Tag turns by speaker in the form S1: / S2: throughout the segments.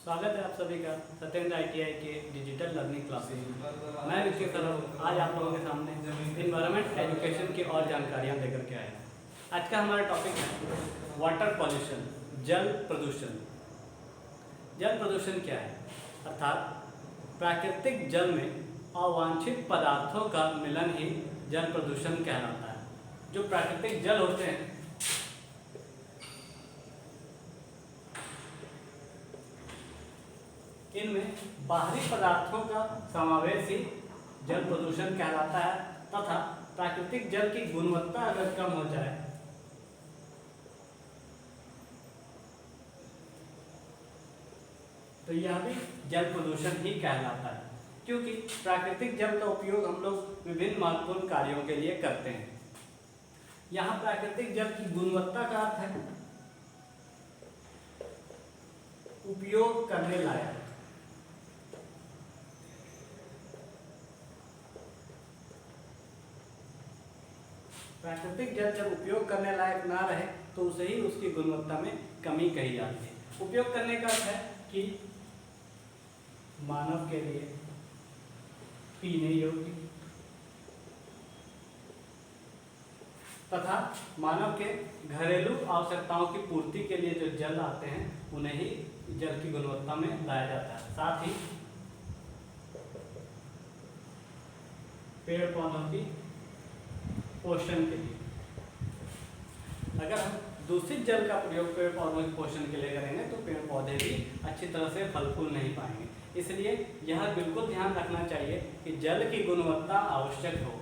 S1: स्वागत है आप सभी का सत्येंद्र ITI के डिजिटल लर्निंग क्लासेस में। मैं विक्की सर आज आप लोगों के सामने इन्वायरमेंट एजुकेशन की और जानकारियाँ लेकर के आया हूँ। आज का हमारा टॉपिक है वाटर पॉल्यूशन, जल प्रदूषण। जल प्रदूषण क्या है? अर्थात प्राकृतिक जल में अवांछित पदार्थों का मिलन ही जल प्रदूषण कहलाता है। जो प्राकृतिक जल होते हैं इनमें बाहरी पदार्थों का समावेश ही जल प्रदूषण कहलाता है तथा प्राकृतिक जल की गुणवत्ता अगर कम हो जाए तो यह भी जल प्रदूषण ही कहलाता है, क्योंकि प्राकृतिक जल का उपयोग हम लोग विभिन्न महत्वपूर्ण कार्यों के लिए करते हैं। यहाँ प्राकृतिक जल की गुणवत्ता का अर्थ है उपयोग करने लायक। प्राकृतिक जल जब उपयोग करने लायक ना रहे तो उसे ही उसकी गुणवत्ता में कमी कही जाती है। उपयोग करने का अर्थ है कि मानव के लिए पीने योग्य तथा मानव के घरेलू आवश्यकताओं की पूर्ति के लिए जो जल आते हैं उन्हें ही जल की गुणवत्ता में लाया जाता है। साथ ही पेड़ पौधों की पोषण के लिए, अगर हम दूषित जल का प्रयोग पेड़ पौधों के पोषण के लिए करेंगे तो पेड़ पौधे भी अच्छी तरह से फल फूल नहीं पाएंगे। इसलिए यह बिल्कुल ध्यान रखना चाहिए कि जल की गुणवत्ता आवश्यक हो।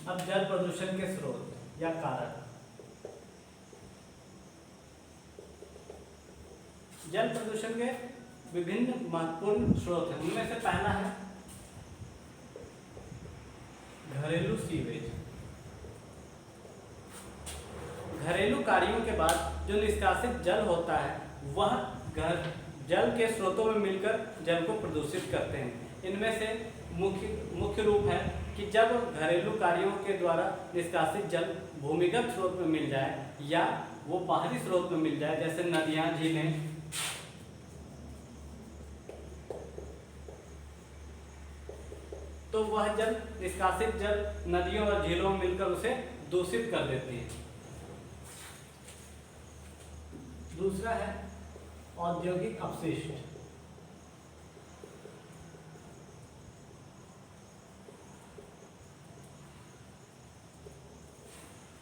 S1: अब जल प्रदूषण के स्रोत या कारक। जल प्रदूषण के विभिन्न महत्वपूर्ण स्रोत हैं। उनमें से पहला है घरेलू सीवेज। घरेलू कार्यों के बाद जो निष्कासित जल होता है वह जल के स्रोतों में मिलकर जल को प्रदूषित करते हैं। इनमें से मुख्य रूप है कि जब घरेलू कार्यों के द्वारा निष्कासित जल भूमिगत स्रोत में मिल जाए या वो बाहरी स्रोत में मिल जाए, जैसे नदियां, झीलें, तो वह जल निष्कासित जल नदियों और झीलों में मिलकर उसे दूषित कर देती है। दूसरा है औद्योगिक अपशिष्ट।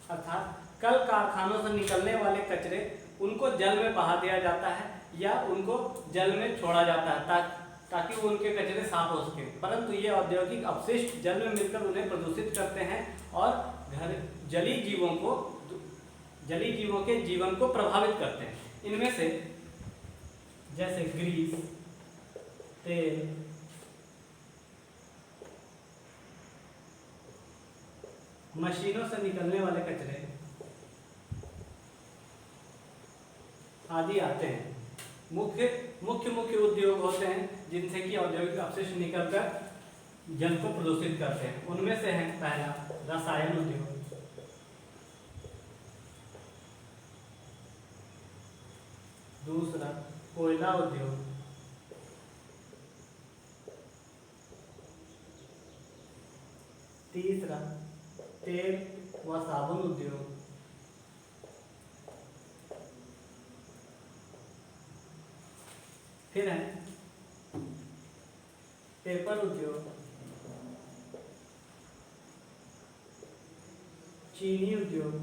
S1: अर्थात कल कारखानों से निकलने वाले कचरे उनको जल में बहा दिया जाता है या उनको जल में छोड़ा जाता है ताकि उनके कचरे साफ हो सके, परंतु ये औद्योगिक अपशिष्ट जल में मिलकर उन्हें प्रदूषित करते हैं और जलीय जीवों के जीवन को प्रभावित करते हैं। इनमें से जैसे ग्रीस, तेल, मशीनों से निकलने वाले कचरे आदि आते हैं। मुख्य उद्योग होते हैं जिनसे कि औद्योगिक अपशिष्ट निकलकर जल को प्रदूषित करते हैं। उनमें से है पहला रसायन उद्योग, दूसरा कोयला उद्योग, तीसरा तेल व साबुन उद्योग, फिर है पेपर उद्योग, चीनी उद्योग,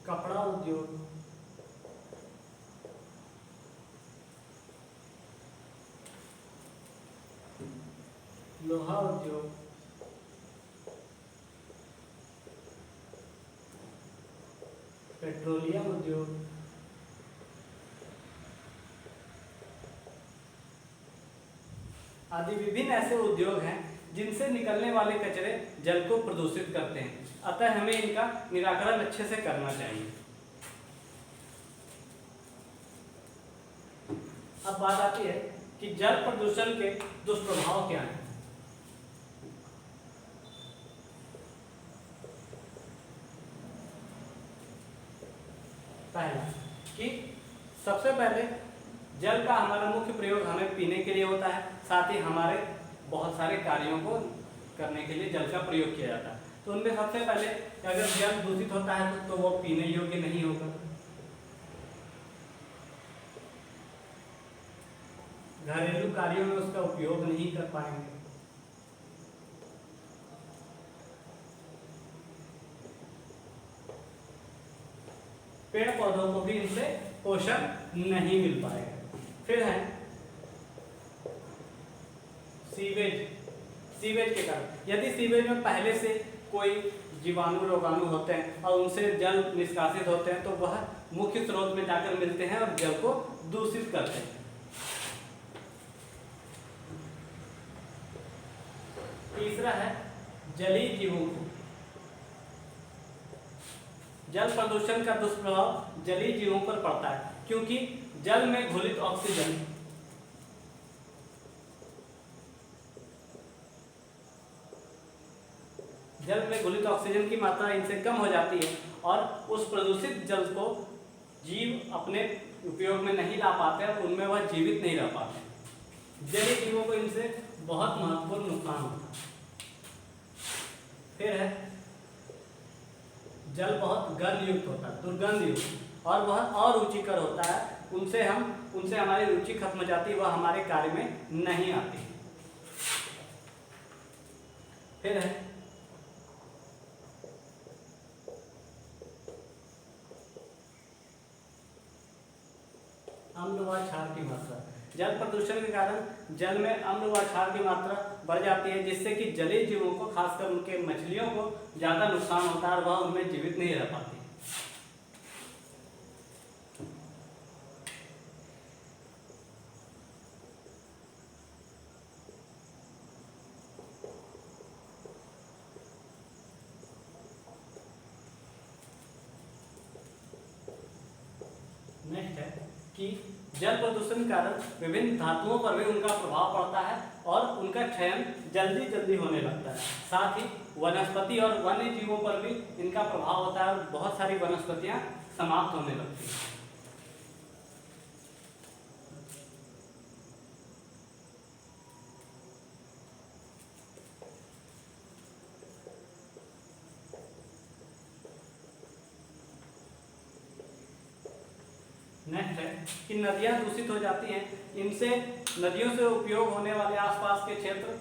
S1: कपड़ा उद्योग, लोहा उद्योग, पेट्रोलियम उद्योग, आदि विभिन्न ऐसे उद्योग हैं जिनसे निकलने वाले कचरे जल को प्रदूषित करते हैं। अतः हमें इनका निराकरण अच्छे से करना चाहिए। अब बात आती है कि जल प्रदूषण के दुष्प्रभाव क्या हैं। पहला कि सबसे पहले जल का हमारा मुख्य प्रयोग हमें पीने के लिए होता है, साथ ही हमारे बहुत सारे कार्यों को करने के लिए जल का प्रयोग किया जाता है। तो उनमें सबसे पहले अगर जल दूषित होता है तो वो पीने योग्य नहीं होगा। घरेलू कार्यों में उसका उपयोग नहीं कर पाएंगे। पेड़ पौधों को भी इनसे पोषण नहीं मिल पाएगा। फिर है सीवेज। सीवेज के कारण यदि सीवेज में पहले से कोई जीवाणु रोगाणु होते हैं और उनसे जल निष्कासित होते हैं तो वह मुख्य स्रोत में जाकर मिलते हैं और जल को दूषित करते हैं। तीसरा है जलीय जीवों को। जल प्रदूषण का दुष्प्रभाव जलीय जीवों पर पड़ता है, क्योंकि जल में घुलित ऑक्सीजन की मात्रा इनसे कम हो जाती है और उस प्रदूषित जल को जीव अपने उपयोग में नहीं ला पाते और उनमें वह जीवित नहीं रह पाते। जलीय जीवों को इनसे बहुत महत्वपूर्ण नुकसान होता है। फिर है जल बहुत गंध युक्त होता है, दुर्गंध युक्त, और वह अरुचिकर होता है। उनसे हमारी रुचि खत्म हो जाती है, वह हमारे कार्य में नहीं आती। फिर है अम्ल व क्षार की मात्रा। जल प्रदूषण के कारण जल में अम्ल व क्षार की मात्रा बढ़ जाती है, जिससे कि जलीय जीवों को, खासकर उनके मछलियों को ज्यादा नुकसान होता है और वह उनमें जीवित नहीं रह पाती। नेक्स्ट है कि जल प्रदूषण के कारण विभिन्न धातुओं पर भी उनका प्रभाव पड़ता है और उनका क्षरण जल्दी होने लगता है। साथ ही वनस्पति और वन्य जीवों पर भी इनका प्रभाव होता है और बहुत सारी वनस्पतियां समाप्त होने लगती हैं। नेक्स्ट है कि नदियां दूषित हो जाती हैं। इनसे नदियों से उपयोग होने वाले आसपास के क्षेत्र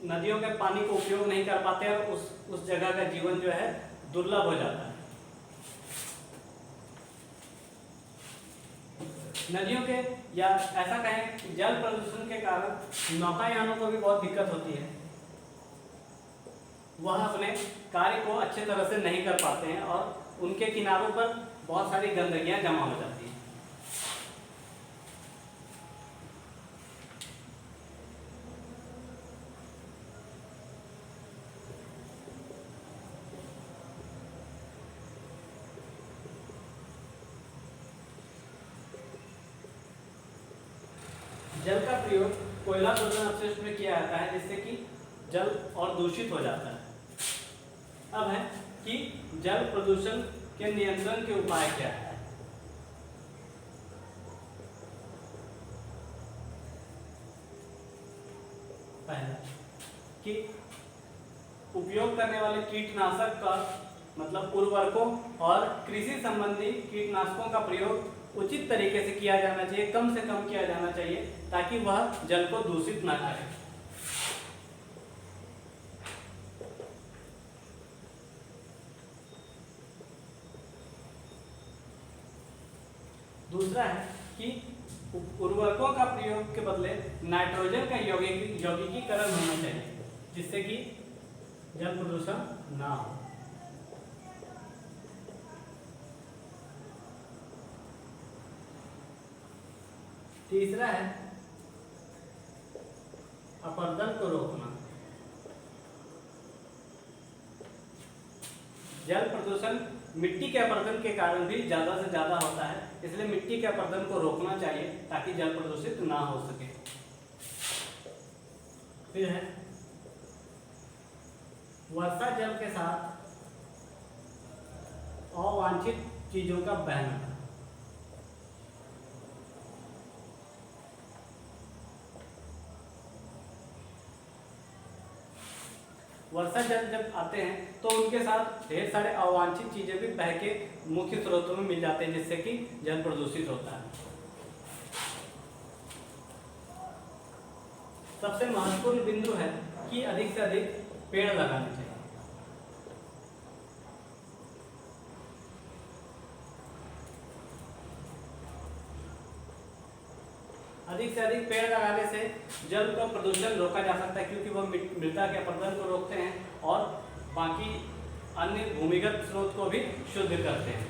S1: नदियों के पानी को उपयोग नहीं कर पाते और उस जगह का जीवन जो है दुर्लभ हो जाता है। नदियों के या ऐसा कहें कि जल प्रदूषण के कारण नौकायानों को भी बहुत दिक्कत होती है। वह अपने कार्य को अच्छे तरह से नहीं कर पाते हैं और उनके किनारों पर बहुत सारी गंदगियां जमा हो जाती हैं। जल का प्रयोग कोयला शोधन अपशिष्ट में किया जाता है, जिससे कि जल और दूषित हो जाता है। अब है कि जल प्रदूषण के नियंत्रण के उपाय क्या है। पहला कि उपयोग करने वाले कीटनाशक का मतलब उर्वरकों और कृषि संबंधी कीटनाशकों का प्रयोग उचित तरीके से किया जाना चाहिए, कम से कम किया जाना चाहिए, ताकि वह जल को दूषित ना करे। दूसरा है कि उर्वरकों का प्रयोग के बदले नाइट्रोजन का यौगिकीकरण होना चाहिए, जिससे कि जल प्रदूषण ना हो। तीसरा है अपरदन को रोकना। जल प्रदूषण मिट्टी के अपरदन के कारण भी ज्यादा से ज्यादा होता है, इसलिए मिट्टी के अपरदन को रोकना चाहिए ताकि जल प्रदूषित ना हो सके। फिर है वर्षा जल के साथ अवांछित चीजों का बहना। वर्षा जल जब आते हैं तो उनके साथ ढेर सारे अवांछित चीजें भी बह के मुख्य स्रोतों में मिल जाते हैं, जिससे कि जल प्रदूषित होता है। सबसे महत्वपूर्ण बिंदु है कि अधिक से अधिक पेड़ लगाने चाहिए। अधिक से अधिक पेड़ लगाने से जल का प्रदूषण रोका जा सकता है, क्योंकि वह मृदा के अपरदन को रोकते हैं और बाकी अन्य भूमिगत स्रोत को भी शुद्ध करते हैं।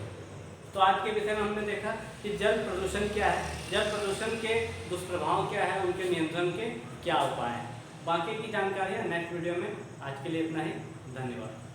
S1: तो आज के विषय में हमने देखा कि जल प्रदूषण क्या है, जल प्रदूषण के दुष्प्रभाव क्या है, उनके नियंत्रण के क्या उपाय हैं। बाकी की जानकारियाँ नेक्स्ट वीडियो में। आज के लिए इतना ही, धन्यवाद।